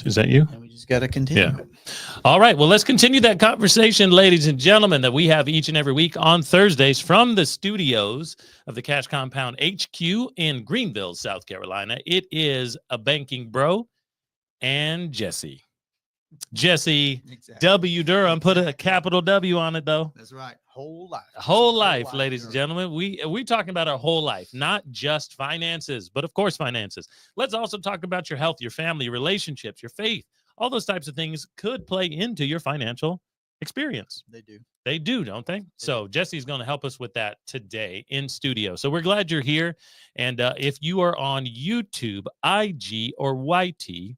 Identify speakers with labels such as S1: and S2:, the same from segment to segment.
S1: Is that you?
S2: And we just got to continue.
S1: Yeah. All right. Well, let's continue that conversation, ladies and gentlemen, that we have each and every week on Thursdays from the studios of the Cash Compound HQ in Greenville, South Carolina. It is a banking bro and Jesse. Jesse W. Durham. Put a capital W on it, though.
S2: That's right. Whole life.
S1: Whole life, ladies and gentlemen. We're talking about our whole life, not just finances, but of course finances. Let's also talk about your health, your family, your relationships, your faith. All those types of things could play into your financial experience.
S2: They do.
S1: They do, don't they? So Jesse's going to help us with that today in studio. So we're glad you're here. And if you are on YouTube, IG, or YT,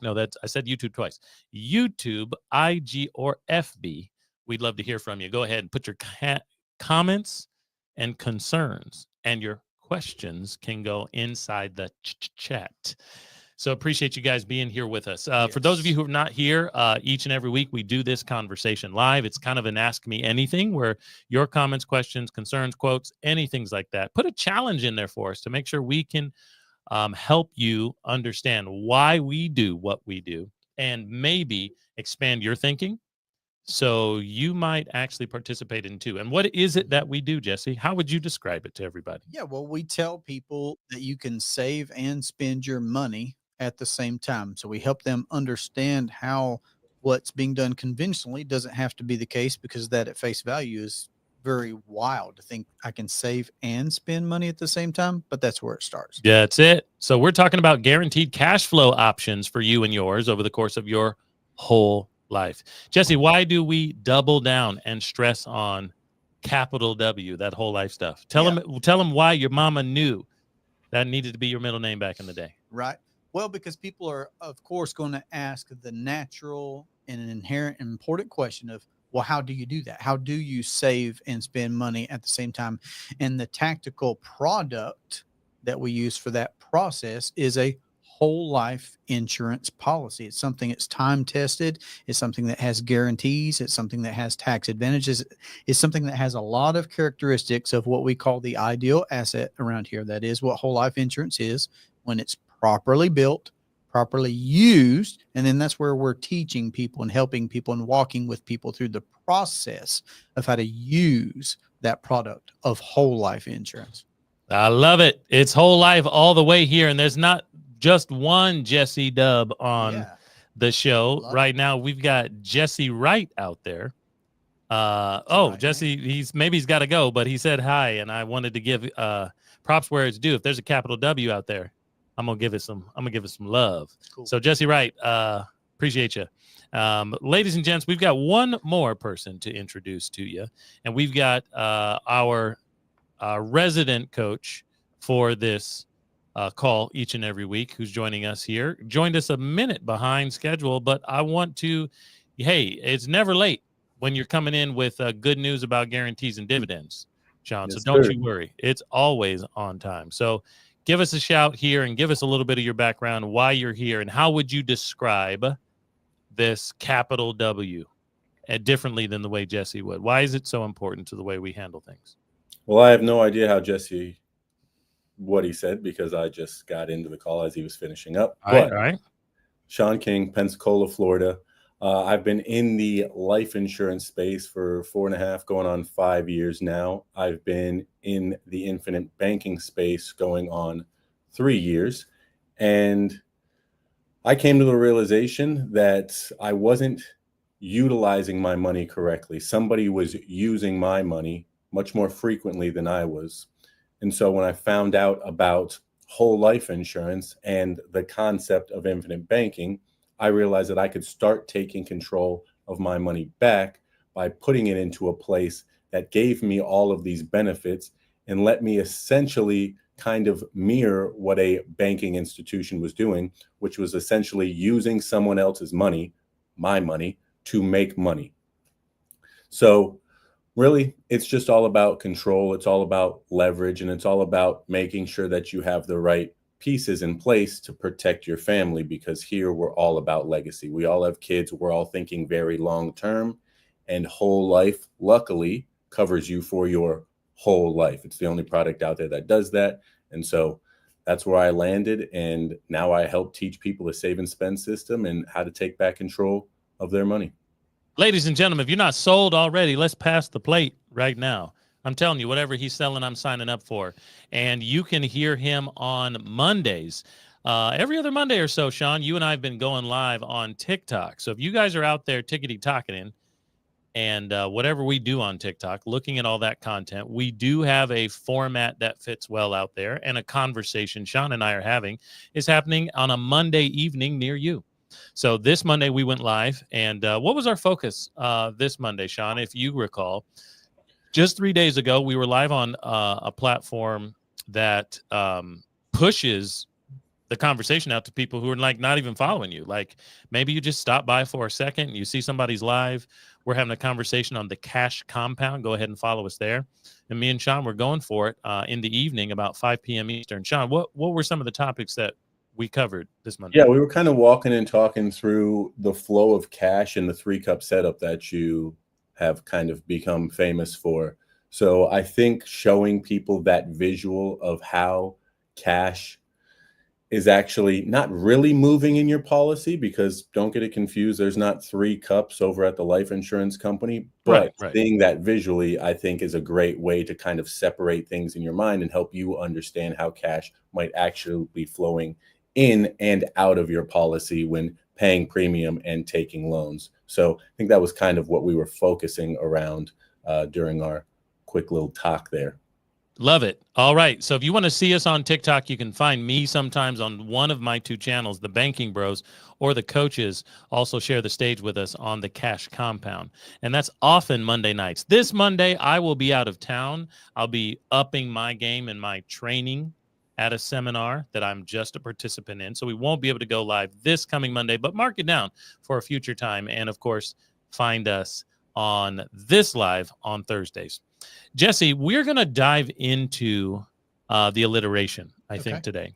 S1: no, I said YouTube twice. YouTube, IG, or FB. We'd love to hear from you. Go ahead and put your comments and concerns, and your questions can go inside the chat. So appreciate you guys being here with us. Yes. For those of you who are not here, each and every week we do this conversation live. It's kind of an Ask Me Anything where your comments, questions, concerns, quotes, anything like that. Put a challenge in there for us to make sure we can help you understand why we do what we do and maybe expand your thinking. So you might actually participate in too. And what is it that we do, Jesse? How would you describe it to everybody?
S2: Yeah, well, we tell people that you can save and spend your money at the same time. So we help them understand how what's being done conventionally doesn't have to be the case, because that at face value is very wild to think I can save and spend money at the same time, but that's where it starts.
S1: Yeah, that's it. So we're talking about guaranteed cash flow options for you and yours over the course of your whole life. Jesse, why do we double down and stress on capital W, that whole life stuff? Tell them why your mama knew that needed to be your middle name back in the day.
S2: Right. Well, because people are, of course, going to ask the natural and an inherent and important question of, well, how do you do that? How do you save and spend money at the same time? And the tactical product that we use for that process is a whole life insurance policy. It's something that's time tested. It's something that has guarantees. It's something that has tax advantages. It's something that has a lot of characteristics of what we call the ideal asset around here. That is what whole life insurance is when it's properly built, properly used. And then that's where we're teaching people and helping people and walking with people through the process of how to use that product of whole life insurance.
S1: I love it. It's whole life all the way here. And there's not just one Jesse Dub on the show right now. We've got Jesse Wright out there. Jesse, he's got to go, but he said hi, and I wanted to give props where it's due. If there's a capital W out there, I'm gonna give it some love. Cool. So Jesse Wright, appreciate you. Ladies and gents, we've got one more person to introduce to you, and we've got our resident coach for this call each and every week, who's joining us here. Joined us a minute behind schedule, but I want to, it's never late when you're coming in with good news about guarantees and dividends, John. Yes, so don't you worry. It's always on time. So give us a shout here and give us a little bit of your background, why you're here, and how would you describe this capital W differently than the way Jesse would? Why is it so important to the way we handle things?
S3: Well, I have no idea how Jesse, what he said, because I just got into the call as he was finishing up.
S1: All right.
S3: Sean King, Pensacola, Florida. I've been in the life insurance space for 4.5, going on 5 years now. I've been in the infinite banking space going on 3 years. And I came to the realization that I wasn't utilizing my money correctly. Somebody was using my money much more frequently than I was. And so when I found out about whole life insurance and the concept of infinite banking, I realized that I could start taking control of my money back by putting it into a place that gave me all of these benefits and let me essentially kind of mirror what a banking institution was doing, which was essentially using someone else's money, my money, to make money. So really, it's just all about control. It's all about leverage, and it's all about making sure that you have the right pieces in place to protect your family, because here we're all about legacy. We all have kids. We're all thinking very long term, and whole life, luckily, covers you for your whole life. It's the only product out there that does that. And so that's where I landed. And now I help teach people a save and spend system and how to take back control of their money.
S1: Ladies and gentlemen, if you're not sold already, let's pass the plate right now. I'm telling you, whatever he's selling, I'm signing up for. And you can hear him on Mondays. Every other Monday or so, Sean, you and I have been going live on TikTok. So if you guys are out there tickety-tocking and whatever we do on TikTok, looking at all that content, we do have a format that fits well out there. And a conversation Sean and I are having is happening on a Monday evening near you. So this Monday we went live. And what was our focus this Monday, Sean, if you recall? Just 3 days ago, we were live on a platform that pushes the conversation out to people who are like not even following you. Like maybe you just stop by for a second and you see somebody's live. We're having a conversation on the Cash Compound. Go ahead and follow us there. And me and Sean were going for it in the evening about 5 p.m. Eastern. Sean, what were some of the topics that we covered this Monday?
S3: Yeah, we were kind of walking and talking through the flow of cash and the 3-cup setup that you have kind of become famous for. So I think showing people that visual of how cash is actually not really moving in your policy, because don't get it confused, there's not 3 cups over at the life insurance company, but
S1: Right.
S3: seeing that visually, I think, is a great way to kind of separate things in your mind and help you understand how cash might actually be flowing in and out of your policy when paying premium and taking loans. So I think that was kind of what we were focusing around during our quick little talk there.
S1: Love it. All right. So if you want to see us on TikTok, you can find me sometimes on one of my 2 channels, the Banking Bros, or the coaches also share the stage with us on the Cash Compound. And that's often Monday nights. This Monday, I will be out of town. I'll be upping my game and my training at a seminar that I'm just a participant in. So we won't be able to go live this coming Monday, but mark it down for a future time. And of course, find us on this live on Thursdays. Jesse, we're going to dive into the alliteration, I think, today.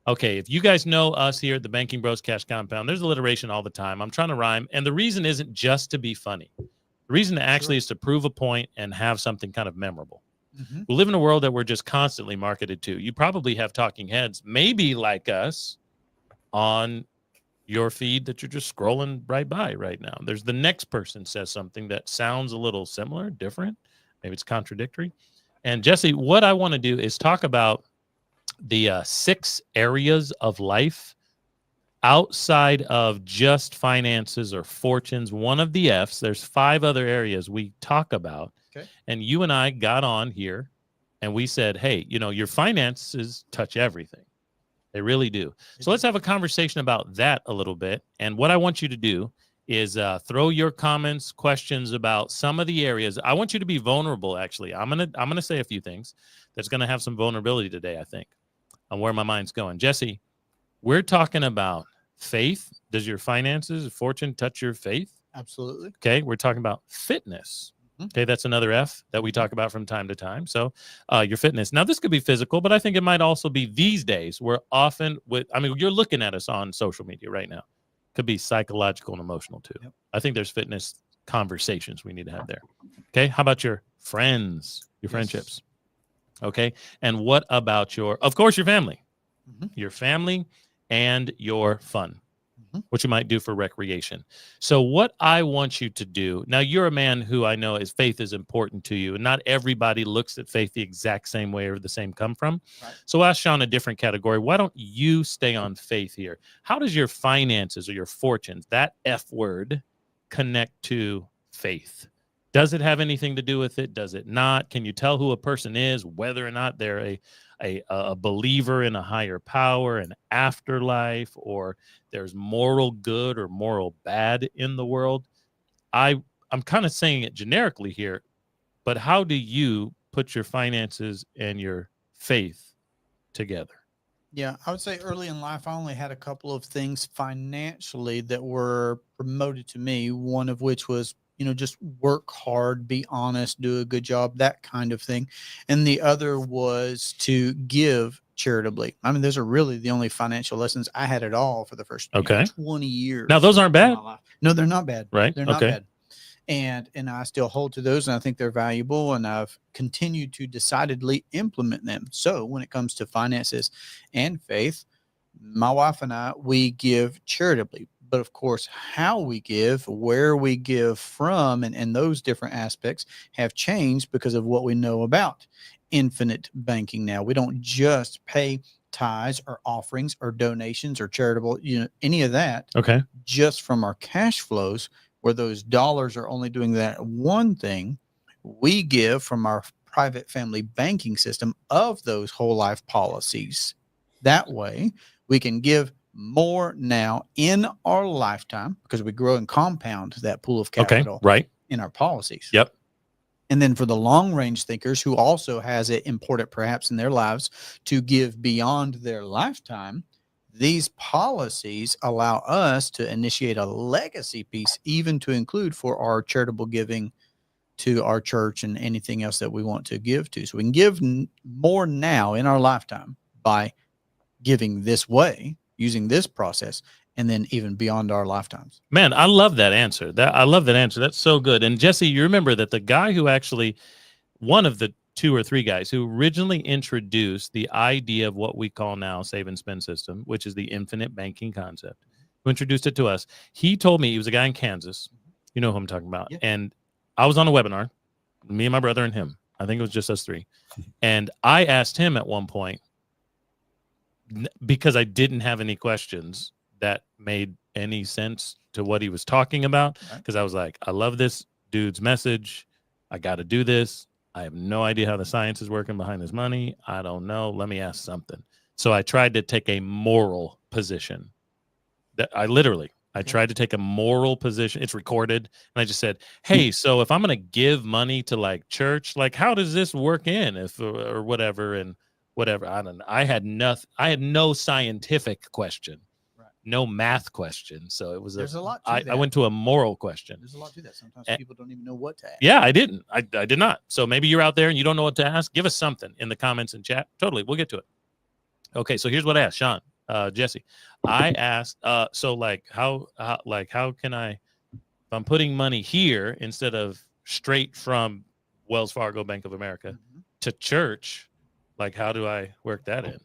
S1: Okay, if you guys know us here at the Banking Bros Cash Compound, there's alliteration all the time. I'm trying to rhyme, and the reason isn't just to be funny. The reason actually is to prove a point and have something kind of memorable. Mm-hmm. We live in a world that we're just constantly marketed to. You probably have talking heads, maybe like us, on your feed that you're just scrolling right by right now. There's the next person says something that sounds a little similar, different. Maybe it's contradictory. And Jesse, what I want to do is talk about the 6 areas of life outside of just finances or fortunes. One of the F's, there's 5 other areas we talk about. Okay. And you and I got on here and we said, hey, you know, your finances touch everything. They really do. So let's have a conversation about that a little bit. And what I want you to do is throw your comments, questions about some of the areas. I want you to be vulnerable, actually. I'm gonna say a few things that's going to have some vulnerability today, I think, on where my mind's going. Jesse, we're talking about faith. Does your finances, fortune touch your faith?
S2: Absolutely.
S1: Okay, we're talking about fitness. Okay, that's another F that we talk about from time to time. So your fitness. Now, this could be physical, but I think it might also be these days. We're often you're looking at us on social media right now. Could be psychological and emotional too. Yep. I think there's fitness conversations we need to have there. Okay, how about your friends, your friendships? Okay, and what about of course, your family, your family and your fun. What you might do for recreation. So what I want you to do, now you're a man who I know faith is important to you, and not everybody looks at faith the exact same way or the same come from. Right. So ask Sean a different category. Why don't you stay on faith here? How does your finances or your fortunes, that F word, connect to faith? Does it have anything to do with it? Does it not? Can you tell who a person is, whether or not they're a believer in a higher power, an afterlife, or there's moral good or moral bad in the world? I'm kind of saying it generically here, but how do you put your finances and your faith together?
S2: Yeah, I would say early in life, I only had a couple of things financially that were promoted to me, one of which was, just work hard, be honest, do a good job, that kind of thing. And the other was to give charitably. I mean, those are really the only financial lessons I had at all for the first 20 years.
S1: Now, those aren't bad.
S2: No, they're not bad.
S1: Right.
S2: They're not bad. And I still hold to those, and I think they're valuable, and I've continued to decidedly implement them. So when it comes to finances and faith, my wife and I, we give charitably. But of course, how we give, where we give from, and those different aspects have changed because of what we know about infinite banking now. We don't just pay tithes or offerings or donations or charitable, any of that
S1: Okay.
S2: just from our cash flows, where those dollars are only doing that one thing. We give from our private family banking system of those whole life policies. That way we can give more now in our lifetime because we grow and compound that pool of capital
S1: Right.
S2: in our policies.
S1: Yep.
S2: And then for the long range thinkers who also has it important perhaps in their lives to give beyond their lifetime, these policies allow us to initiate a legacy piece, even to include for our charitable giving to our church and anything else that we want to give to. So we can give more now in our lifetime by giving this way, using this process, and then even beyond our lifetimes.
S1: Man, I love that answer. I love that answer. That's so good. And Jesse, you remember that the guy who actually, one of the 2 or 3 guys who originally introduced the idea of what we call now save and spend system, which is the infinite banking concept, who introduced it to us. He told me, he was a guy in Kansas. You know who I'm talking about.
S2: Yeah.
S1: And I was on a webinar, me and my brother and him. I think it was just us 3. And I asked him at one point, because I didn't have any questions that made any sense to what he was talking about, because I was like, I love this dude's message. I got to do this. I have no idea how the science is working behind this money. I don't know. Let me ask something. So I tried to take a moral position. I tried to take a moral position. It's recorded. And I just said, hey, so if I'm going to give money to like church, like how does this work in or whatever? And whatever. I don't know. I had no scientific question, no math question. So it was
S2: There's a lot to
S1: I
S2: that.
S1: went to a moral question.
S2: There's a lot to that. Sometimes people don't even know what to ask.
S1: Yeah, I didn't. I did not. So maybe you're out there and you don't know what to ask. Give us something in the comments and chat. Totally. We'll get to it. Okay. So here's what I asked Sean, Jesse. I asked, so like how can I, if I'm putting money here instead of straight from Wells Fargo, Bank of America to church, like, how do I work that in?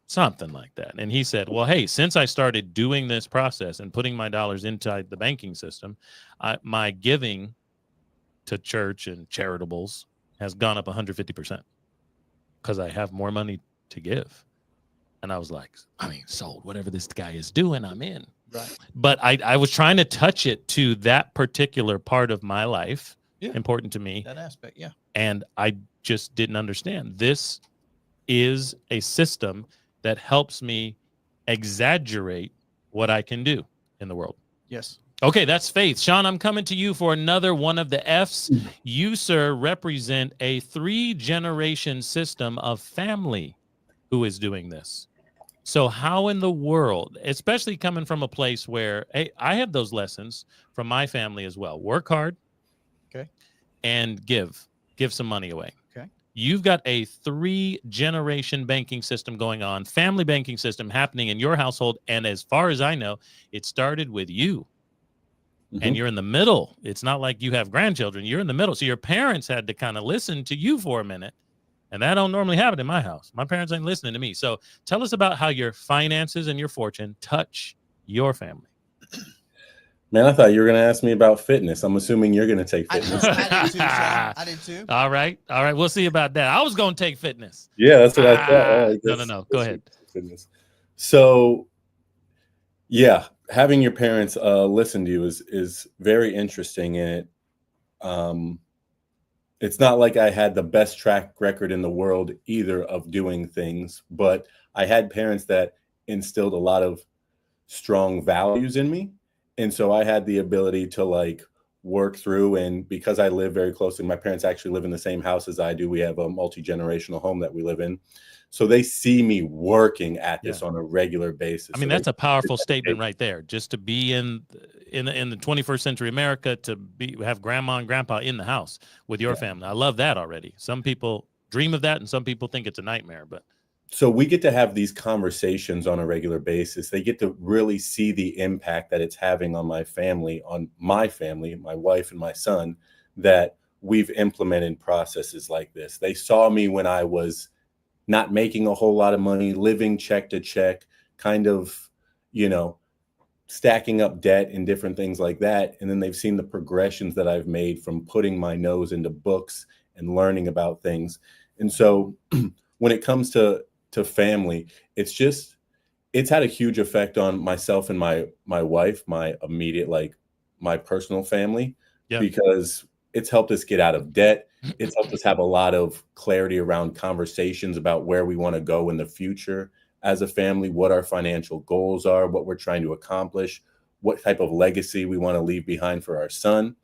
S1: Something like that. And he said, well, hey, since I started doing this process and putting my dollars inside the banking system, my giving to church and charitables has gone up 150% because I have more money to give. And I was like, sold. Whatever this guy is doing, I'm in.
S2: Right.
S1: But I was trying to touch it to that particular part of my life, important to me.
S2: That aspect, yeah.
S1: And I just didn't understand. This is a system that helps me exaggerate what I can do in the world.
S2: Yes.
S1: Okay, that's faith. Sean, I'm coming to you for another one of the F's. You, sir, represent a 3-generation system of family who is doing this. So how in the world, especially coming from a place where, hey, I have those lessons from my family as well. Work hard.
S2: Okay.
S1: And give some money away.
S2: Okay.
S1: You've got a 3-generation banking system going on, family banking system happening in your household. And as far as I know, it started with you. And you're in the middle. It's not like you have grandchildren. You're in the middle. So your parents had to kind of listen to you for a minute. And that don't normally happen in my house. My parents ain't listening to me. So tell us about how your finances and your fortune touch your family.
S3: Man, I thought you were going to ask me about fitness. I'm assuming you're going to take fitness.
S2: I did too, Sean. I did too.
S1: All right. We'll see about that. I was going to take fitness.
S3: Yeah, that's what I thought.
S1: No. Go ahead. Fitness.
S3: So, yeah, having your parents listen to you is very interesting. And it's not like I had the best track record in the world either of doing things, but I had parents that instilled a lot of strong values in me. And so I had the ability to like work through, and because I live very closely, my parents actually live in the same house as I do. We have a multi-generational home that we live in. So they see me working at this on a regular basis.
S1: I mean, that's a powerful statement right there. Just to be in the 21st century America, to have grandma and grandpa in the house with your family. I love that already. Some people dream of that and some people think it's a nightmare, but
S3: So we get to have these conversations on a regular basis. They get to really see the impact that it's having on my family, my wife and my son, that we've implemented processes like this. They saw me when I was not making a whole lot of money, living check to check, kind of, you know, stacking up debt and different things like that. And then they've seen the progressions that I've made from putting my nose into books and learning about things. And so when it comes to family, it's had a huge effect on myself and my wife, my immediate, like my personal family, because it's helped us get out of debt. It's helped us have a lot of clarity around conversations about where we want to go in the future as a family, what our financial goals are, what we're trying to accomplish, what type of legacy we want to leave behind for our son.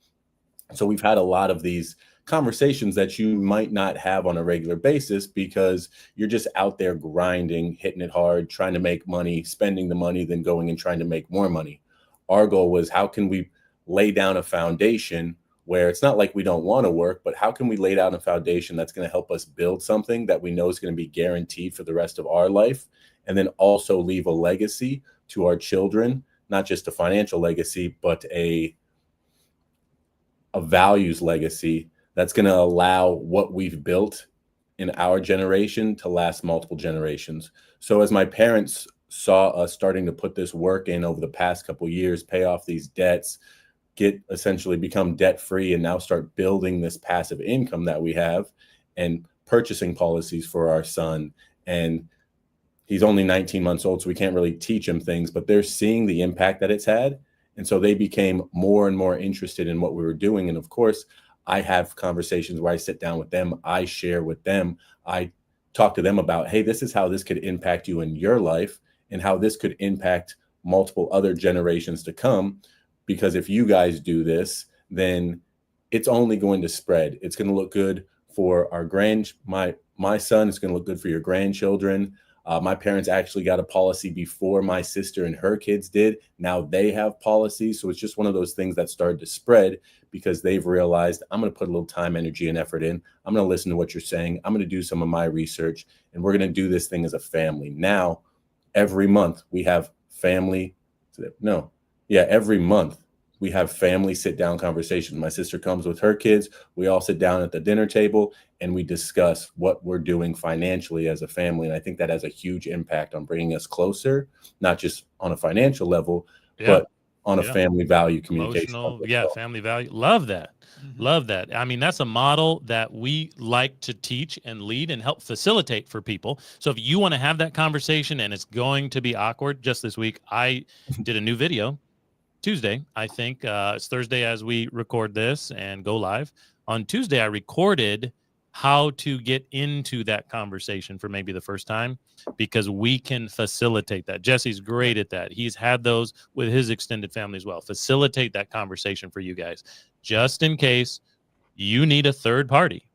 S3: So we've had a lot of these conversations that you might not have on a regular basis because you're just out there grinding, hitting it hard, trying to make money, spending the money, then going and trying to make more money. Our goal was, how can we lay down a foundation where it's not like we don't want to work, but how can we lay down a foundation that's going to help us build something that we know is going to be guaranteed for the rest of our life, and then also leave a legacy to our children, not just a financial legacy, but a values legacy that's going to allow what we've built in our generation to last multiple generations. So as my parents saw us starting to put this work in over the past couple of years, pay off these debts, essentially become debt free, and now start building this passive income that we have, and purchasing policies for our son. And he's only 19 months old, so we can't really teach him things, but they're seeing the impact that it's had. And so they became more and more interested in what we were doing. And of course, I have conversations where I sit down with them, I share with them, I talk to them about, hey, this is how this could impact you in your life and how this could impact multiple other generations to come. Because if you guys do this, then it's only going to spread. It's going to look good for our my son. It's going to look good for your grandchildren. My parents actually got a policy before my sister and her kids did. Now they have policies. So it's just one of those things that started to spread because they've realized, I'm going to put a little time, energy, and effort in. I'm going to listen to what you're saying. I'm going to do some of my research, and we're going to do this thing as a family. Now, every month we have every month we have family sit down conversations. My sister comes with her kids. We all sit down at the dinner table and we discuss what we're doing financially as a family. And I think that has a huge impact on bringing us closer, not just on a financial level, but on a family value communication.
S1: Emotional, family value. Love that. Mm-hmm. Love that. I mean, that's a model that we like to teach and lead and help facilitate for people. So if you want to have that conversation and it's going to be awkward, just this week, I did a new video Tuesday. I think it's Thursday as we record this and go live. On Tuesday, I recorded how to get into that conversation for maybe the first time, because we can facilitate that. Jesse's great at that. He's had those with his extended family as well. Facilitate that conversation for you guys, just in case you need a third party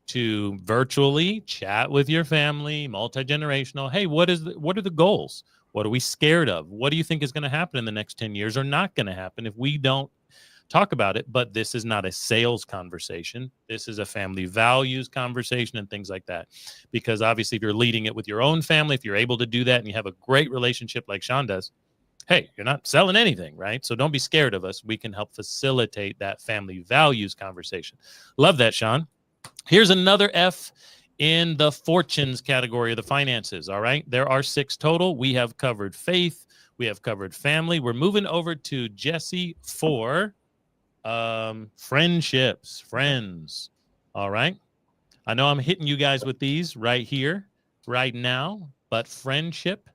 S1: to virtually chat with your family, multi-generational. Hey, what are the goals? What are we scared of? What do you think is going to happen in the next 10 years or not going to happen if we don't talk about it? But this is not a sales conversation. This is a family values conversation and things like that. Because obviously, if you're leading it with your own family, if you're able to do that and you have a great relationship like Sean does, hey, you're not selling anything, right? So don't be scared of us. We can help facilitate that family values conversation. Love that, Sean. Here's another F in the fortunes category of the finances. All right. There are 6 total. We have covered faith. We have covered family. We're moving over to Jesse for friendships, friends. All right. I know I'm hitting you guys with these right here, right now, but friendship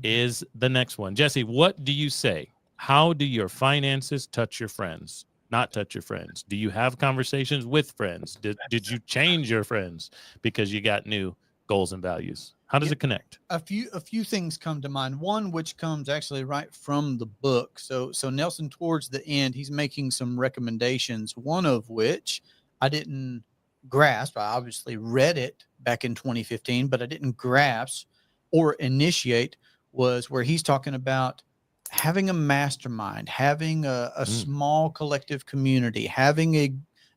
S1: is the next one. Jesse, what do you say? How do your finances touch your friends? Not touch your friends? Do you have conversations with friends? Did you change your friends because you got new goals and values? How does it connect?
S2: A few things come to mind. One, which comes actually right from the book. So Nelson, towards the end, he's making some recommendations. One of which I didn't grasp. I obviously read it back in 2015, but I didn't grasp or initiate, was where he's talking about having a mastermind, having a small collective community, having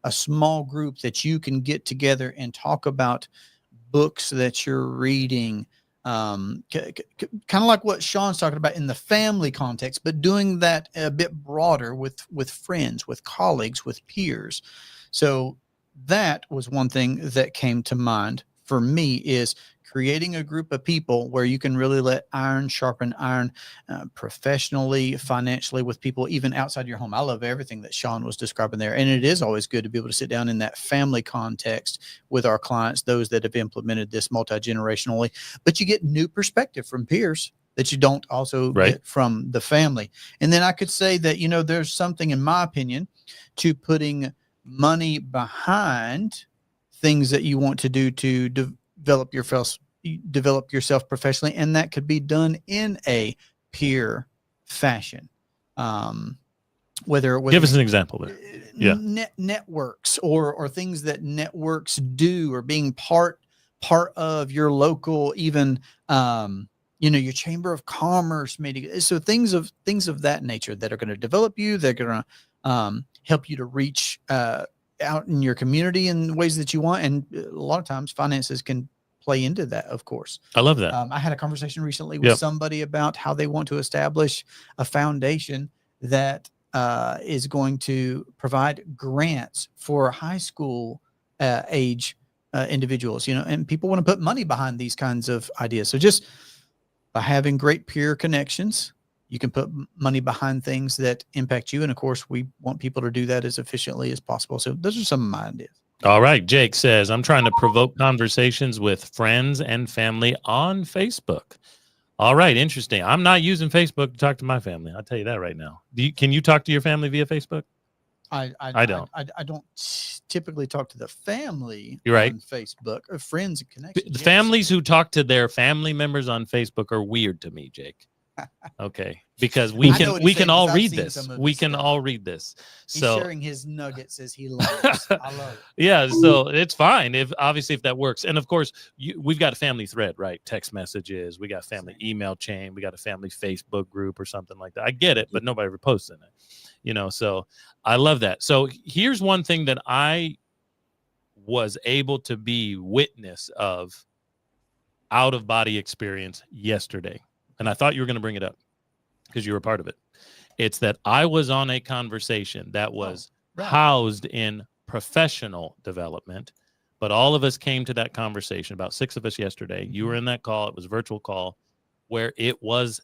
S2: a small group that you can get together and talk about books that you're reading, kind of like what Sean's talking about in the family context, but doing that a bit broader with friends, with colleagues, with peers. So that was one thing that came to mind for me, is creating a group of people where you can really let iron sharpen iron, professionally, financially, with people even outside your home. I love everything that Sean was describing there. And it is always good to be able to sit down in that family context with our clients, those that have implemented this multi-generationally, but you get new perspective from peers that you don't also get from the family. And then I could say that, there's something, in my opinion, to putting money behind things that you want to do to develop yourself professionally, and that could be done in a peer fashion. Whether
S1: give us an example there. Yeah,
S2: networks or things that networks do, or being part of your local, even your chamber of commerce meeting. So things of that nature that are going to develop you. They're going to help you to reach out in your community in ways that you want. And a lot of times finances can play into that, of course.
S1: I love that.
S2: I had a conversation recently with somebody about how they want to establish a foundation that is going to provide grants for high school age individuals, and people want to put money behind these kinds of ideas. So just by having great peer connections, you can put money behind things that impact you. And of course, we want people to do that as efficiently as possible. So those are some of my ideas.
S1: All right. Jake says, I'm trying to provoke conversations with friends and family on Facebook. All right. Interesting. I'm not using Facebook to talk to my family. I'll tell you that right now. Can you talk to your family via Facebook?
S2: I don't. I don't typically talk to the family on Facebook, or friends and connections.
S1: The families who talk to their family members on Facebook are weird to me, Jake. Okay, because we can all read this. We can all read this. So
S2: he's sharing his nuggets as he loves. I love it.
S1: Yeah, so it's fine if that works. And of course, we've got a family thread, right? Text messages. We got family email chain. We got a family Facebook group or something like that. I get it, but nobody ever posts in it. So I love that. So here's one thing that I was able to be witness of out of body experience yesterday. And I thought you were going to bring it up because you were a part of it. It's that I was on a conversation that was housed in professional development, but all of us came to that conversation, about 6 of us yesterday. You were in that call. It was a virtual call where it was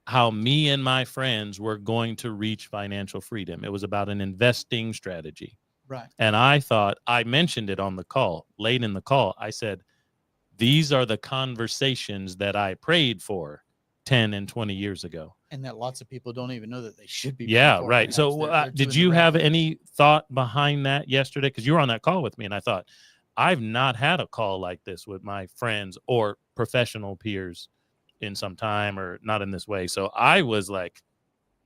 S1: how me and my friends were going to reach financial freedom. It was about an investing strategy.
S2: Right.
S1: And I mentioned it on the call, late in the call. I said, these are the conversations that I prayed for 10 and 20 years ago.
S2: And that lots of people don't even know that they should be.
S1: Yeah, right. So they're did you have any thought behind that yesterday? Because you were on that call with me, and I thought, I've not had a call like this with my friends or professional peers in some time, or not in this way. So I was like,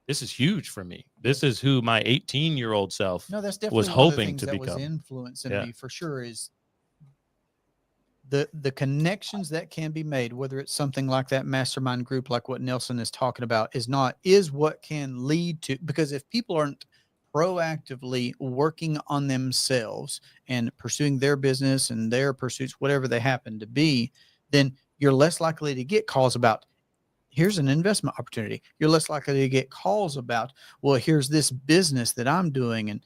S1: this is huge for me. This is who my 18-year-old self was hoping to become.
S2: That was influencing me for sure, is the connections that can be made, whether it's something like that mastermind group, like what Nelson is talking about, is what can lead to, because if people aren't proactively working on themselves and pursuing their business and their pursuits, whatever they happen to be, then you're less likely to get calls about, here's an investment opportunity. You're less likely to get calls about, well, here's this business that I'm doing. And,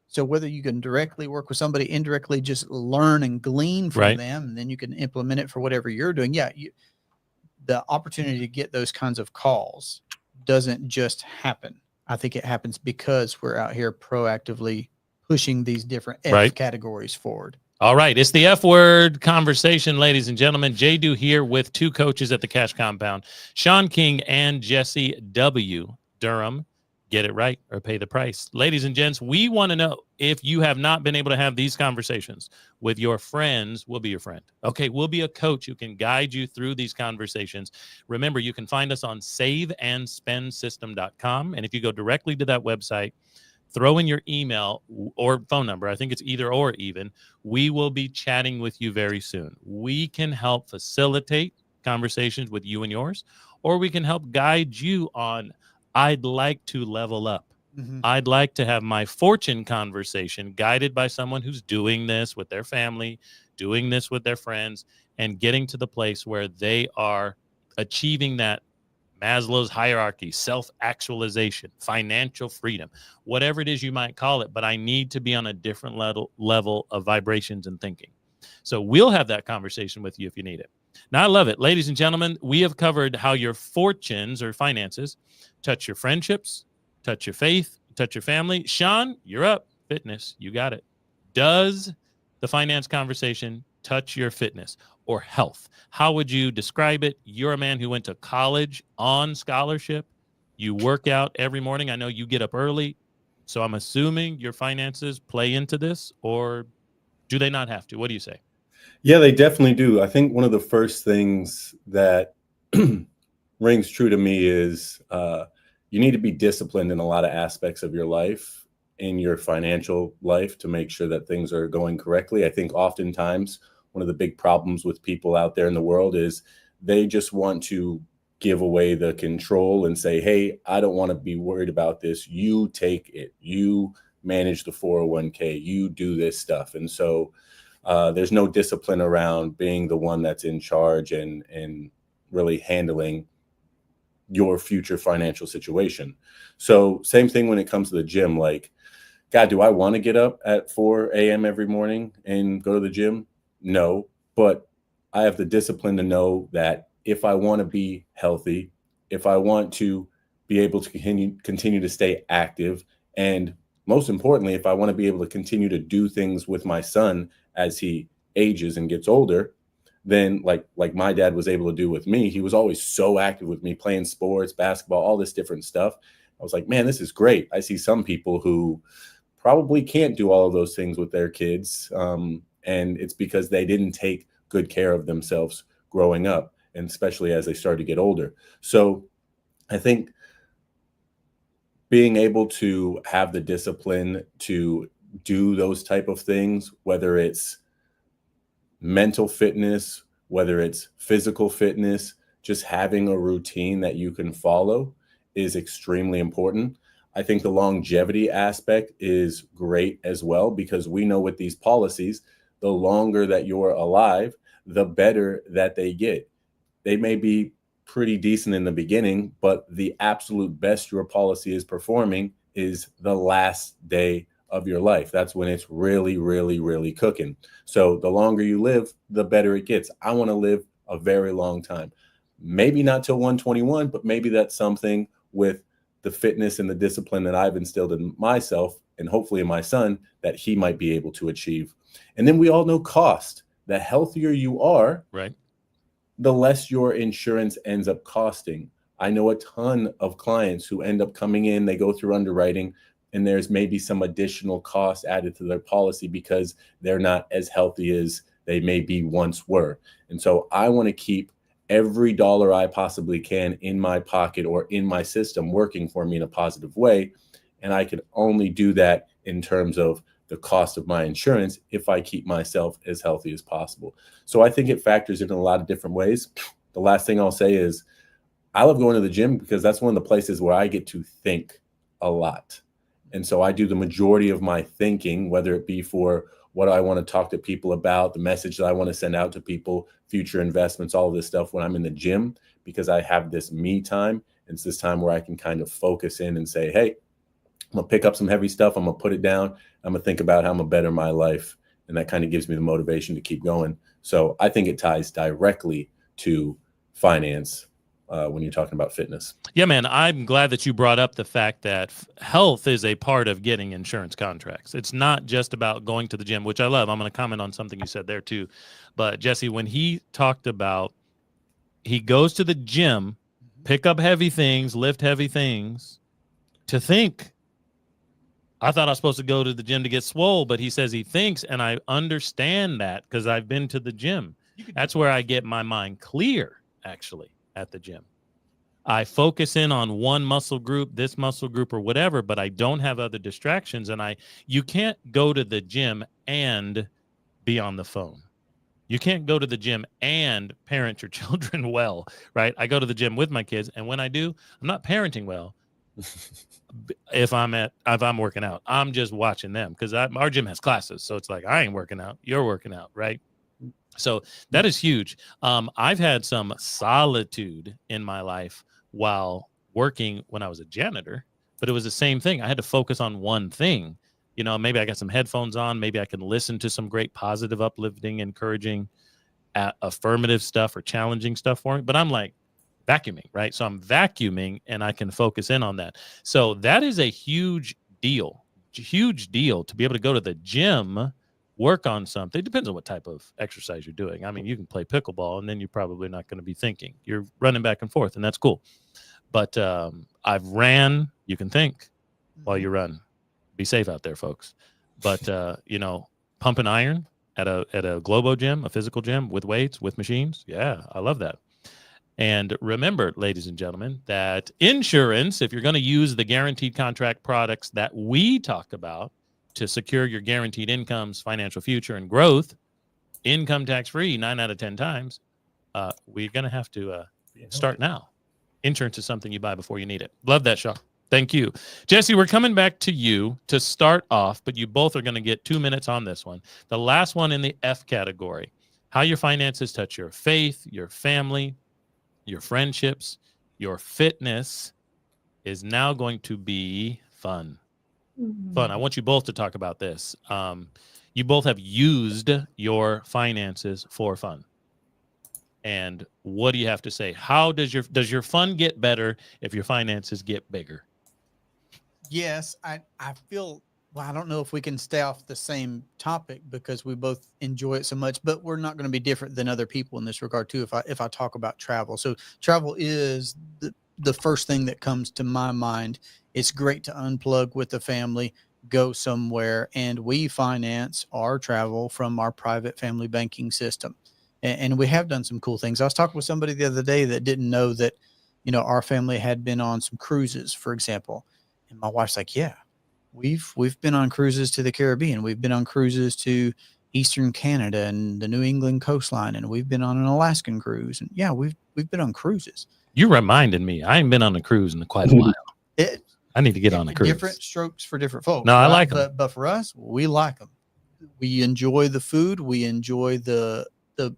S2: so whether you can directly work with somebody, indirectly just learn and glean from them, and then you can implement it for whatever you're doing. Yeah. The opportunity to get those kinds of calls doesn't just happen. I think it happens because we're out here proactively pushing these different F categories forward.
S1: All right. It's the F word conversation, ladies and gentlemen. Jay-Do here with 2 coaches at the Cash Compound, Sean King and Jesse W. Durham. Get it right or pay the price. Ladies and gents, we want to know if you have not been able to have these conversations with your friends. We'll be your friend. Okay, we'll be a coach who can guide you through these conversations. Remember, you can find us on saveandspendsystem.com. And if you go directly to that website, throw in your email or phone number. I think it's either or even. We will be chatting with you very soon. We can help facilitate conversations with you and yours, or we can help guide you on, I'd like to level up. Mm-hmm. I'd like to have my fortune conversation guided by someone who's doing this with their family, doing this with their friends and getting to the place where they are achieving that Maslow's hierarchy, self-actualization, financial freedom, whatever it is you might call it. But I need to be on a different level of vibrations and thinking. So we'll have that conversation with you if you need it. Now, I love it. Ladies and gentlemen, we have covered how your fortunes or finances touch your friendships, touch your faith, touch your family. Sean, you're up. Fitness, you got it. Does the finance conversation touch your fitness or health? How would you describe it? You're a man who went to college on scholarship. You work out every morning. I know you get up early. So I'm assuming your finances play into this, or do they not have to? What do you say?
S3: Yeah, they definitely do. I think one of the first things that rings true to me is you need to be disciplined in a lot of aspects of your life, in your financial life, to make sure that things are going correctly. I think oftentimes one of the big problems with people out there in the world is they just want to give away the control and say, hey, I don't want to be worried about this. You take it. You manage the 401k. You do this stuff. And so there's no discipline around being the one that's in charge and really handling your future financial situation. So same thing when it comes to the gym. Like, God, do I want to get up at 4 a.m. every morning and go to the gym? No, but I have the discipline to know that if I want to be healthy, if I want to be able to continue to stay active, and most importantly, if I want to be able to continue to do things with my son as he ages and gets older, then like my dad was able to do with me. He was always so active with me, playing sports, basketball, all this different stuff. I was like, man, this is great. I see some people who probably can't do all of those things with their kids. And it's because they didn't take good care of themselves growing up, and especially as they started to get older. So I think being able to have the discipline to do those type of things, whether it's mental fitness, whether it's physical fitness, just having a routine that you can follow is extremely important. I think the longevity aspect is great as well, because we know with these policies, the longer that you're alive, the better that they get. They may be pretty decent in the beginning, but the absolute best your policy is performing is the last day of your life. That's when it's really, really, really cooking. So the longer you live, the better it gets. I want to live a very long time. Maybe not till 121, but maybe that's something with the fitness and the discipline that I've instilled in myself and hopefully in my son that he might be able to achieve. And then we all know cost. The healthier you are,
S1: right,
S3: the less your insurance ends up costing. I know a ton of clients who end up coming in, they go through underwriting, and there's maybe some additional cost added to their policy because they're not as healthy as they maybe once were. And so I want to keep every dollar I possibly can in my pocket or in my system working for me in a positive way. And I can only do that in terms of the cost of my insurance if I keep myself as healthy as possible. So I think it factors in a lot of different ways. The last thing I'll say is I love going to the gym because that's one of the places where I get to think a lot. And so I do the majority of my thinking, whether it be for what I want to talk to people about, the message that I want to send out to people, future investments, all of this stuff when I'm in the gym, because I have this me time. It's this time where I can kind of focus in and say, hey, I'm going to pick up some heavy stuff. I'm going to put it down. I'm going to think about how I'm going to better my life. And that kind of gives me the motivation to keep going. So I think it ties directly to finance when you're talking about fitness.
S1: Yeah, man, I'm glad that you brought up the fact that health is a part of getting insurance contracts. It's not just about going to the gym, which I love. I'm going to comment on something you said there too. But Jesse, when he talked about he goes to the gym, pick up heavy things, lift heavy things, to think, I thought I was supposed to go to the gym to get swole, but he says he thinks, and I understand that because I've been to the gym. That's where I get my mind clear, actually, at the gym. I focus in on one muscle group, this muscle group, or whatever, but I don't have other distractions. And you can't go to the gym and be on the phone. You can't go to the gym and parent your children well, right? I go to the gym with my kids, and when I do, I'm not parenting well. If I'm working out, I'm just watching them because our gym has classes. So it's like, I ain't working out. You're working out, right? So that is huge. I've had some solitude in my life while working when I was a janitor, but it was the same thing. I had to focus on one thing. You know, maybe I got some headphones on. Maybe I can listen to some great positive, uplifting, encouraging, affirmative stuff or challenging stuff for me. But I'm like vacuuming, right? So I'm vacuuming and I can focus in on that. So that is a huge deal to be able to go to the gym, work on something. It depends on what type of exercise you're doing. I mean, you can play pickleball and then you're probably not going to be thinking. You're running back and forth, and that's cool. But I've ran. You can think while you run. Be safe out there, folks. But you know, pumping iron at a Globo gym, a physical gym with weights, with machines. Yeah, I love that. And remember, ladies and gentlemen, that insurance, if you're going to use the guaranteed contract products that we talk about to secure your guaranteed incomes, financial future, and growth, income tax free 9 out of 10 times, we're going to have to start now. Insurance is something you buy before you need it. Love that, Shaw. Thank you. Jesse, we're coming back to you to start off, but you both are going to get 2 minutes on this one. The last one in the F category, how your finances touch your faith, your family, your friendships, your fitness, is now going to be fun. Fun. I want you both to talk about this. You both have used your finances for fun. And what do you have to say? How does your fun get better if your finances get bigger?
S2: Yes, I feel, well, I don't know if we can stay off the same topic because we both enjoy it so much, but we're not going to be different than other people in this regard too. If I talk about travel, so travel is the first thing that comes to my mind. It's great to unplug with the family, go somewhere, and we finance our travel from our private family banking system. And we have done some cool things. I was talking with somebody the other day that didn't know that, you know, our family had been on some cruises, for example. And my wife's like, yeah, we've been on cruises to the Caribbean. We've been on cruises to Eastern Canada and the New England coastline. And we've been on an Alaskan cruise. And yeah, we've been on cruises.
S1: You reminded me. I ain't been on a cruise in quite a while. I need to get on a cruise.
S2: Different strokes for different folks.
S1: No, right? I like them.
S2: But for us, we like them. We enjoy the food. We enjoy the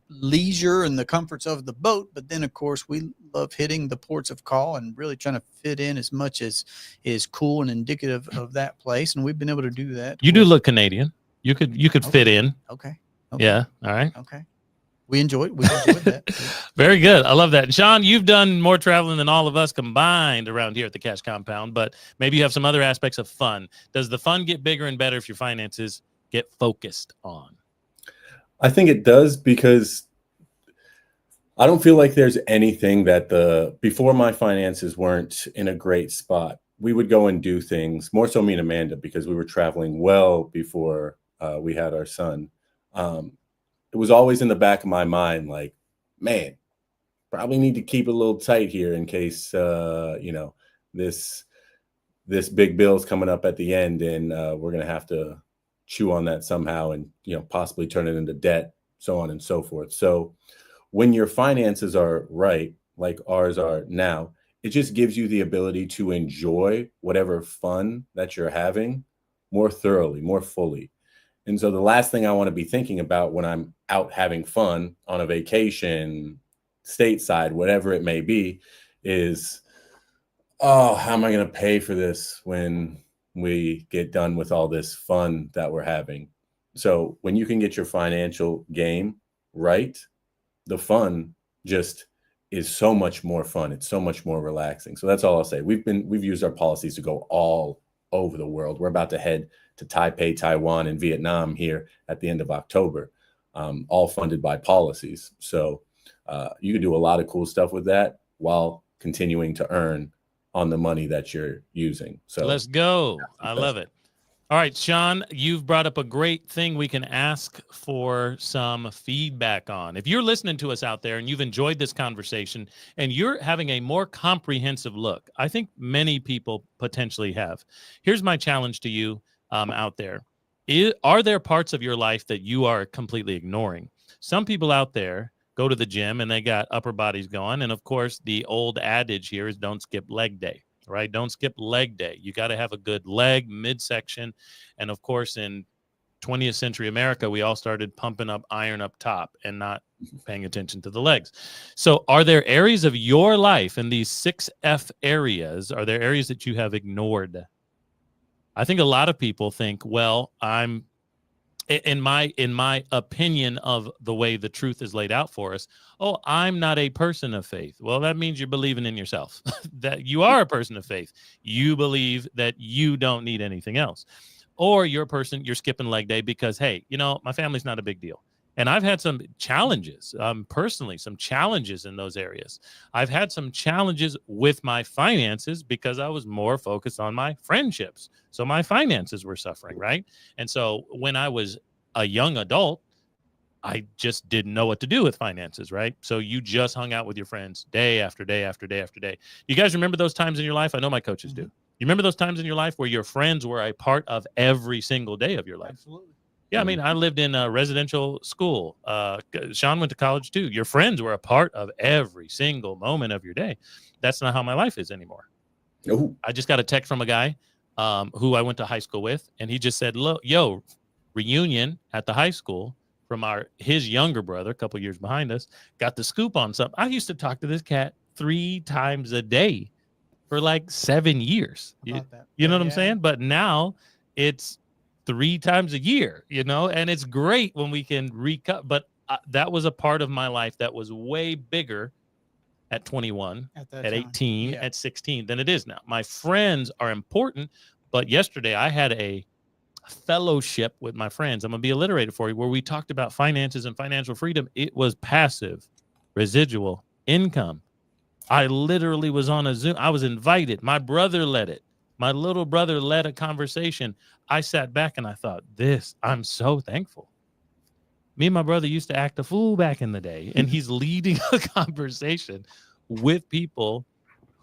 S2: leisure and the comforts of the boat. But then, of course, we love hitting the ports of call and really trying to fit in as much as is cool and indicative of that place. And we've been able to do that.
S1: You do look Canadian. You could
S2: okay.
S1: fit in.
S2: Okay.
S1: Yeah. All right.
S2: Okay. We enjoyed that.
S1: Very good. I love that. And Sean, you've done more traveling than all of us combined around here at the Cash Compound, but maybe you have some other aspects of fun. Does the fun get bigger and better if your finances get focused on?
S3: I think it does, because I don't feel like there's anything that before my finances weren't in a great spot, we would go and do things, more so me and Amanda, because we were traveling well before we had our son. It was always in the back of my mind, like, man, probably need to keep it a little tight here in case, you know, this big bill's coming up at the end and we're going to have to chew on that somehow and, you know, possibly turn it into debt, so on and so forth. So when your finances are right, like ours are now, it just gives you the ability to enjoy whatever fun that you're having more thoroughly, more fully. And so the last thing I want to be thinking about when I'm out having fun on a vacation, stateside, whatever it may be, is, oh, how am I going to pay for this when we get done with all this fun that we're having? So when you can get your financial game right, the fun just is so much more fun. It's so much more relaxing. So that's all I'll say. We've used our policies to go all over the world. We're about to head to Taipei, Taiwan, and Vietnam here at the end of October, all funded by policies. So you can do a lot of cool stuff with that while continuing to earn on the money that you're using. So
S1: let's go. I love it. All right, Sean, you've brought up a great thing we can ask for some feedback on. If you're listening to us out there and you've enjoyed this conversation and you're having a more comprehensive look, I think many people potentially have. Here's my challenge to you out there. Are there parts of your life that you are completely ignoring? Some people out there go to the gym and they got upper bodies going. And of course, the old adage here is don't skip leg day. Right? Don't skip leg day. You got to have a good leg midsection. And of course, in 20th century America, we all started pumping up iron up top and not paying attention to the legs. So are there areas of your life in these 6F areas, are there areas that you have ignored? I think a lot of people think, well, I'm in my opinion of the way the truth is laid out for us, oh, I'm not a person of faith. Well, that means you're believing in yourself, that you are a person of faith. You believe that you don't need anything else. Or you're a person, you're skipping leg day because, hey, you know, my family's not a big deal. And I've had some challenges, personally, some challenges in those areas. I've had some challenges with my finances because I was more focused on my friendships. So my finances were suffering, right? And so when I was a young adult, I just didn't know what to do with finances, right? So you just hung out with your friends day after day after day after day. You guys remember those times in your life? I know my coaches do. You remember those times in your life where your friends were a part of every single day of your life?
S2: Absolutely.
S1: Yeah, I mean, I lived in a residential school. Sean went to college too. Your friends were a part of every single moment of your day. That's not how my life is anymore.
S3: Oh,
S1: I just got a text from a guy who I went to high school with, and he just said, "Look, yo, reunion at the high school from his younger brother, a couple years behind us, got the scoop on something." I used to talk to this cat 3 times a day for like 7 years. You know what I'm saying? But now it's 3 times a year, you know, and it's great when we can recut. But that was a part of my life that was way bigger at 21, at 18, at 16 than it is now. My friends are important, but yesterday I had a fellowship with my friends. I'm going to be alliterated for you, where we talked about finances and financial freedom. It was passive, residual income. I literally was on a Zoom. I was invited. My brother led it. My little brother led a conversation. I sat back and I thought, I'm so thankful. Me and my brother used to act a fool back in the day, and he's leading a conversation with people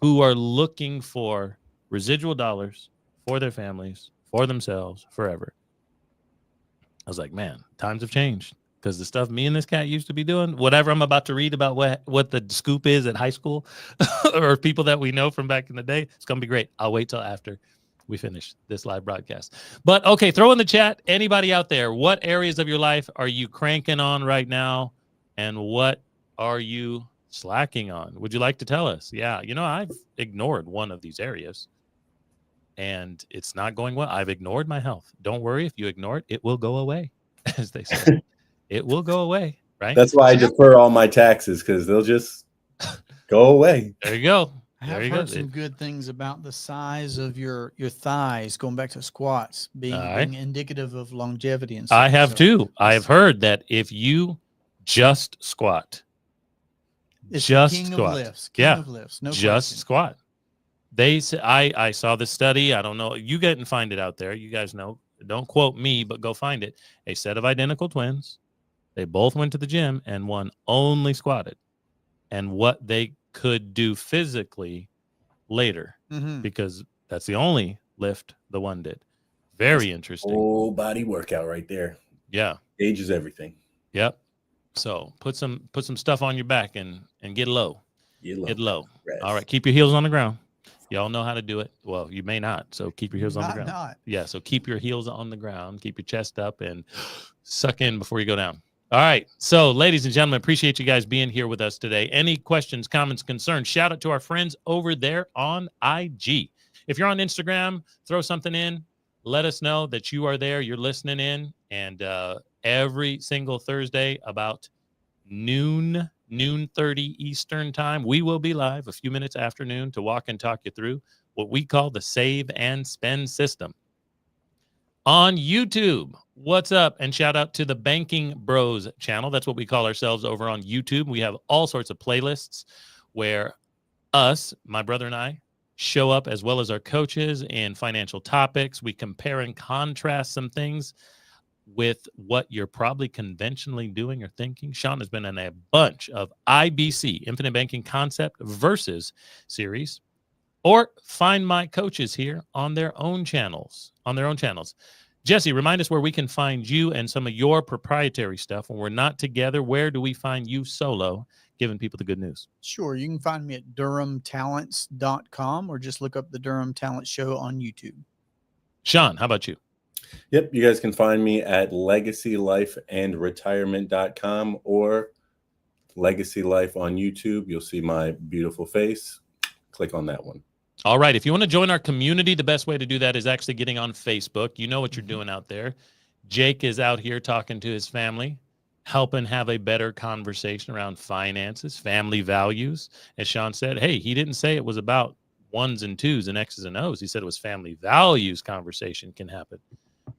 S1: who are looking for residual dollars for their families, for themselves, forever. I was like, man, times have changed, because the stuff me and this cat used to be doing, whatever I'm about to read about what the scoop is at high school or people that we know from back in the day, it's going to be great. I'll wait till after we finish this live broadcast. But okay, throw in the chat, anybody out there, what areas of your life are you cranking on right now, and what are you slacking on? Would you like to tell us? Yeah, you know, I've ignored one of these areas, and it's not going well. I've ignored my health. Don't worry, if you ignore it, it will go away, as they say. It will go away, right?
S3: That's why I defer all my taxes, because they'll just go away.
S1: There you go.
S2: I have heard some good things about the size of your thighs, going back to squats, being indicative of longevity and stuff.
S1: I have too. I have heard that if you just squat, just king squat, of lifts, king of lifts, no just question. Squat. They say, I saw the study. I don't know. You get and find it out there. You guys know. Don't quote me, but go find it. A set of identical twins. They both went to the gym, and one only squatted. And what they could do physically later, because that's the only lift the one did. Very interesting.
S3: Whole body workout right there.
S1: Yeah.
S3: Age is everything.
S1: Yep. So put some stuff on your back and get low. Get low. Rest. All right. Keep your heels on the ground. Y'all know how to do it. Well, you may not. So keep your heels on the ground. Yeah. So keep your heels on the ground. Keep your chest up and suck in before you go down. All right. So, ladies and gentlemen, appreciate you guys being here with us today. Any questions, comments, concerns, shout out to our friends over there on IG. If you're on Instagram, throw something in. Let us know that you are there. You're listening in. And every single Thursday about noon 30 Eastern time, we will be live a few minutes after noon to walk and talk you through what we call the Save and Spend system. On YouTube, what's up? And shout out to the Banking Bros channel. That's what we call ourselves over on YouTube. We have all sorts of playlists where my brother and I, show up, as well as our coaches, in financial topics. We compare and contrast some things with what you're probably conventionally doing or thinking. Sean has been in a bunch of IBC, Infinite Banking Concept versus series. Or find my coaches here on their own channels. Jesse, remind us where we can find you and some of your proprietary stuff when we're not together. Where do we find you solo, giving people the good news?
S2: Sure. You can find me at durhamtalents.com, or just look up the Durham Talent Show on YouTube.
S1: Sean, how about you?
S3: Yep, you guys can find me at legacylifeandretirement.com or Legacy Life on YouTube. You'll see my beautiful face. Click on that one.
S1: All right. If you want to join our community, the best way to do that is actually getting on Facebook. You know what you're doing out there. Jake is out here talking to his family, helping have a better conversation around finances, family values. As Sean said, hey, he didn't say it was about ones and twos and X's and O's. He said it was family values conversation can happen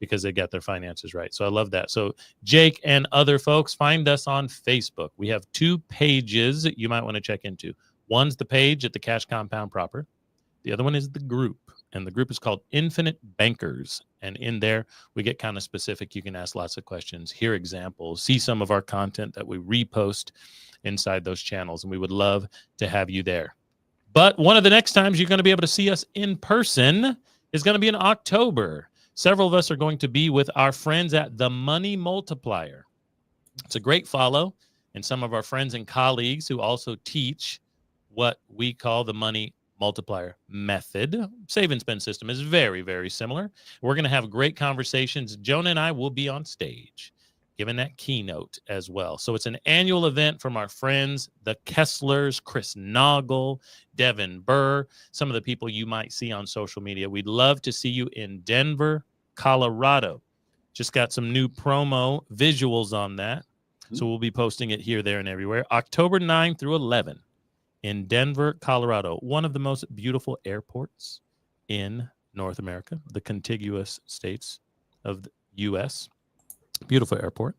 S1: because they got their finances right. So I love that. So Jake and other folks, find us on Facebook. We have 2 pages that you might want to check into. One's the page at the Cash Compound proper. The other one is the group, and the group is called Infinite Bankers. And in there, we get kind of specific. You can ask lots of questions, hear examples, see some of our content that we repost inside those channels, and we would love to have you there. But one of the next times you're going to be able to see us in person is going to be in October. Several of us are going to be with our friends at The Money Multiplier. It's a great follow, and some of our friends and colleagues who also teach what we call the Money Multiplier method. Save and spend system is very, very similar. We're going to have great conversations. Jonah and I will be on stage giving that keynote as well. So it's an annual event from our friends, the Kesslers, Chris Noggle, Devin Burr, some of the people you might see on social media. We'd love to see you in Denver, Colorado. Just got some new promo visuals on that. So we'll be posting it here, there, and everywhere. October 9 through 11. In Denver, Colorado, one of the most beautiful airports in North America, the contiguous states of the U.S. Beautiful airport.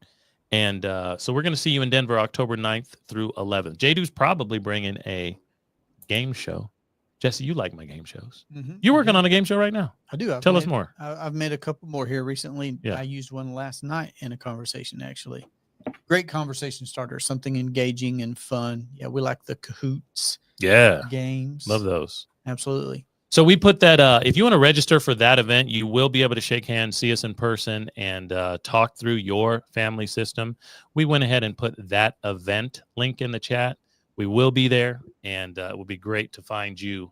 S1: And so we're going to see you in Denver October 9th through 11th. J-Du's probably bringing a game show. Jesse, you like my game shows. You're working on a game show right now.
S2: I do.
S1: Tell us more.
S2: I've made a couple more here recently.
S1: Yeah.
S2: I used one last night in a conversation, actually. Great conversation starter, something engaging and fun. Yeah, we like the Kahoots games.
S1: Love those.
S2: Absolutely.
S1: So we put that, if you want to register for that event, you will be able to shake hands, see us in person, and talk through your family system. We went ahead and put that event link in the chat. We will be there, and it will be great to find you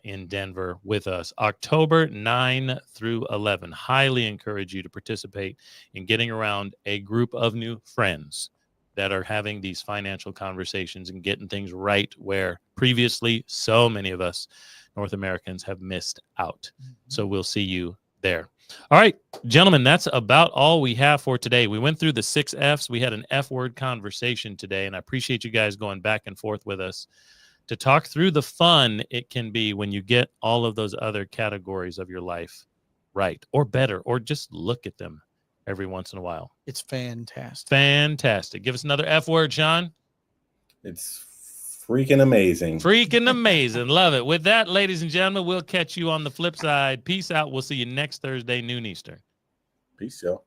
S1: in Denver with us. October 9 through 11. Highly encourage you to participate in getting around a group of new friends that are having these financial conversations and getting things right where previously so many of us North Americans have missed out. So we'll see you there. All right, gentlemen, that's about all we have for today. We went through the 6 F's. We had an F word conversation today, and I appreciate you guys going back and forth with us to talk through the fun it can be when you get all of those other categories of your life right or better, or just look at them every once in a while.
S2: It's fantastic.
S1: Fantastic. Give us another F word, Sean.
S3: It's freaking amazing.
S1: Freaking amazing. Love it. With that, ladies and gentlemen, we'll catch you on the flip side. Peace out. We'll see you next Thursday, noon Eastern.
S3: Peace, y'all.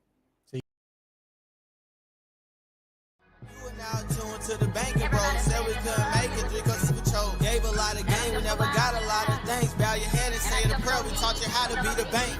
S4: To the banking bro, said we couldn't make it, 3 cups of control. Gave a lot of game, we never got a lot of things. Bow your head and say the prayer, we taught you how to be the bank.